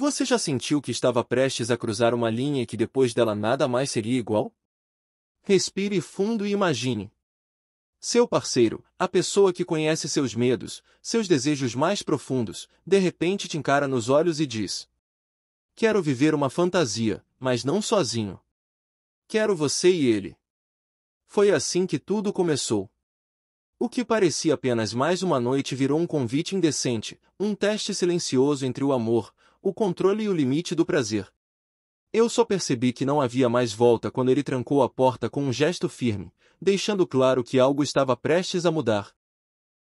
Você já sentiu que estava prestes a cruzar uma linha e que depois dela nada mais seria igual? Respire fundo e imagine. Seu parceiro, a pessoa que conhece seus medos, seus desejos mais profundos, de repente te encara nos olhos e diz: quero viver uma fantasia, mas não sozinho. Quero você e ele. Foi assim que tudo começou. O que parecia apenas mais uma noite virou um convite indecente, um teste silencioso entre o amor, o controle e o limite do prazer. Eu só percebi que não havia mais volta quando ele trancou a porta com um gesto firme, deixando claro que algo estava prestes a mudar.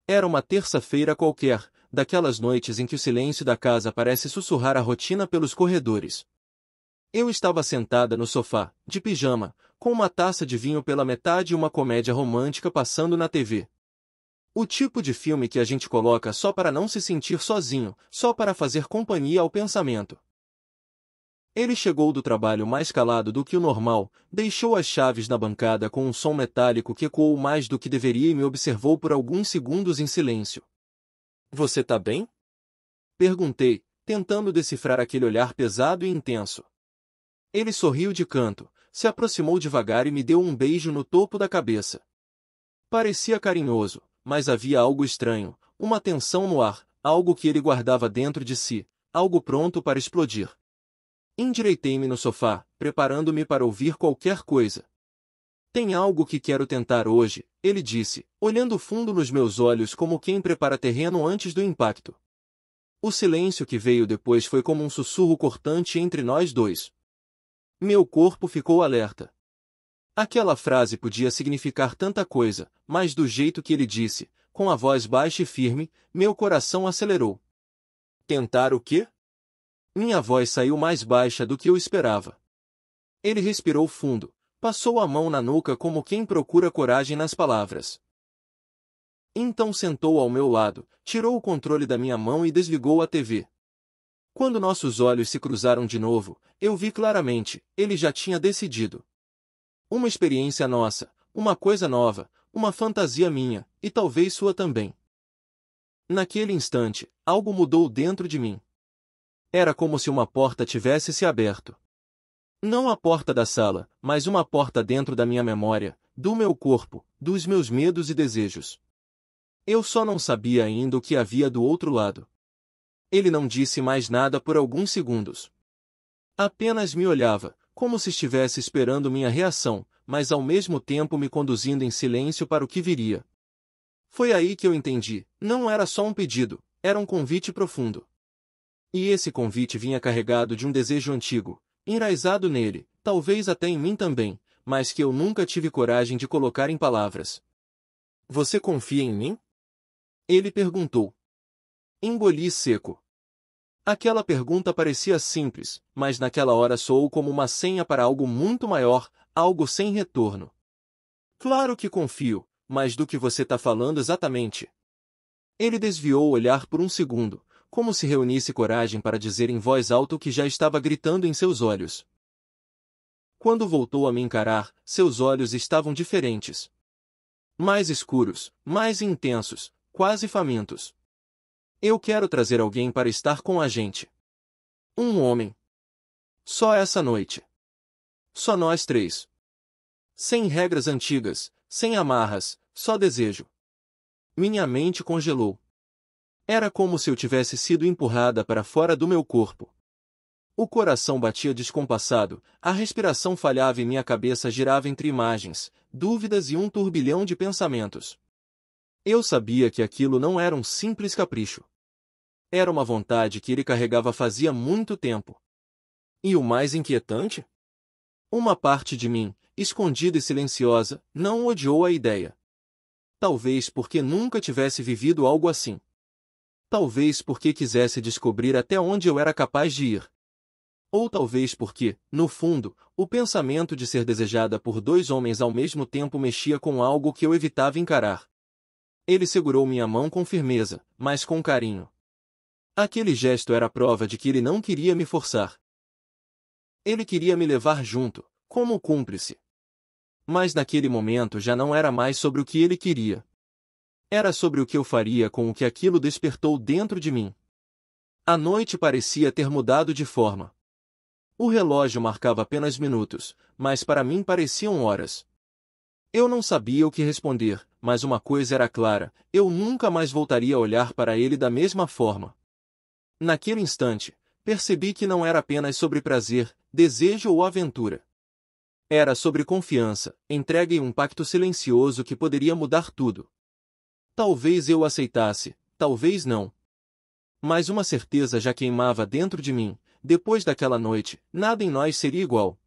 Era uma terça-feira qualquer, daquelas noites em que o silêncio da casa parece sussurrar a rotina pelos corredores. Eu estava sentada no sofá, de pijama, com uma taça de vinho pela metade e uma comédia romântica passando na TV. O tipo de filme que a gente coloca só para não se sentir sozinho, só para fazer companhia ao pensamento. Ele chegou do trabalho mais calado do que o normal, deixou as chaves na bancada com um som metálico que ecoou mais do que deveria e me observou por alguns segundos em silêncio. Você tá bem? Perguntei, tentando decifrar aquele olhar pesado e intenso. Ele sorriu de canto, se aproximou devagar e me deu um beijo no topo da cabeça. Parecia carinhoso, mas havia algo estranho, uma tensão no ar, algo que ele guardava dentro de si, algo pronto para explodir. Endireitei-me no sofá, preparando-me para ouvir qualquer coisa. Tem algo que quero tentar hoje, ele disse, olhando fundo nos meus olhos como quem prepara terreno antes do impacto. O silêncio que veio depois foi como um sussurro cortante entre nós dois. Meu corpo ficou alerta. Aquela frase podia significar tanta coisa, mas do jeito que ele disse, com a voz baixa e firme, meu coração acelerou. Tentar o quê? Minha voz saiu mais baixa do que eu esperava. Ele respirou fundo, passou a mão na nuca como quem procura coragem nas palavras. Então sentou ao meu lado, tirou o controle da minha mão e desligou a TV. Quando nossos olhos se cruzaram de novo, eu vi claramente, ele já tinha decidido. Uma experiência nossa, uma coisa nova, uma fantasia minha, e talvez sua também. Naquele instante, algo mudou dentro de mim. Era como se uma porta tivesse se aberto. Não a porta da sala, mas uma porta dentro da minha memória, do meu corpo, dos meus medos e desejos. Eu só não sabia ainda o que havia do outro lado. Ele não disse mais nada por alguns segundos. Apenas me olhava, como se estivesse esperando minha reação, mas ao mesmo tempo me conduzindo em silêncio para o que viria. Foi aí que eu entendi, não era só um pedido, era um convite profundo. E esse convite vinha carregado de um desejo antigo, enraizado nele, talvez até em mim também, mas que eu nunca tive coragem de colocar em palavras. Você confia em mim? Ele perguntou. Engoli seco. Aquela pergunta parecia simples, mas naquela hora soou como uma senha para algo muito maior, algo sem retorno. Claro que confio, mas do que você está falando exatamente? Ele desviou o olhar por um segundo, como se reunisse coragem para dizer em voz alta o que já estava gritando em seus olhos. Quando voltou a me encarar, seus olhos estavam diferentes. Mais escuros, mais intensos, quase famintos. Eu quero trazer alguém para estar com a gente. Um homem. Só essa noite. Só nós três. Sem regras antigas, sem amarras, só desejo. Minha mente congelou. Era como se eu tivesse sido empurrada para fora do meu corpo. O coração batia descompassado, a respiração falhava e minha cabeça girava entre imagens, dúvidas e um turbilhão de pensamentos. Eu sabia que aquilo não era um simples capricho. Era uma vontade que ele carregava fazia muito tempo. E o mais inquietante? Uma parte de mim, escondida e silenciosa, não odiou a ideia. Talvez porque nunca tivesse vivido algo assim. Talvez porque quisesse descobrir até onde eu era capaz de ir. Ou talvez porque, no fundo, o pensamento de ser desejada por dois homens ao mesmo tempo mexia com algo que eu evitava encarar. Ele segurou minha mão com firmeza, mas com carinho. Aquele gesto era prova de que ele não queria me forçar. Ele queria me levar junto, como cúmplice. Mas naquele momento já não era mais sobre o que ele queria. Era sobre o que eu faria com o que aquilo despertou dentro de mim. A noite parecia ter mudado de forma. O relógio marcava apenas minutos, mas para mim pareciam horas. Eu não sabia o que responder, mas uma coisa era clara: eu nunca mais voltaria a olhar para ele da mesma forma. Naquele instante, percebi que não era apenas sobre prazer, desejo ou aventura. Era sobre confiança, entrega e um pacto silencioso que poderia mudar tudo. Talvez eu o aceitasse, talvez não. Mas uma certeza já queimava dentro de mim: depois daquela noite, nada em nós seria igual.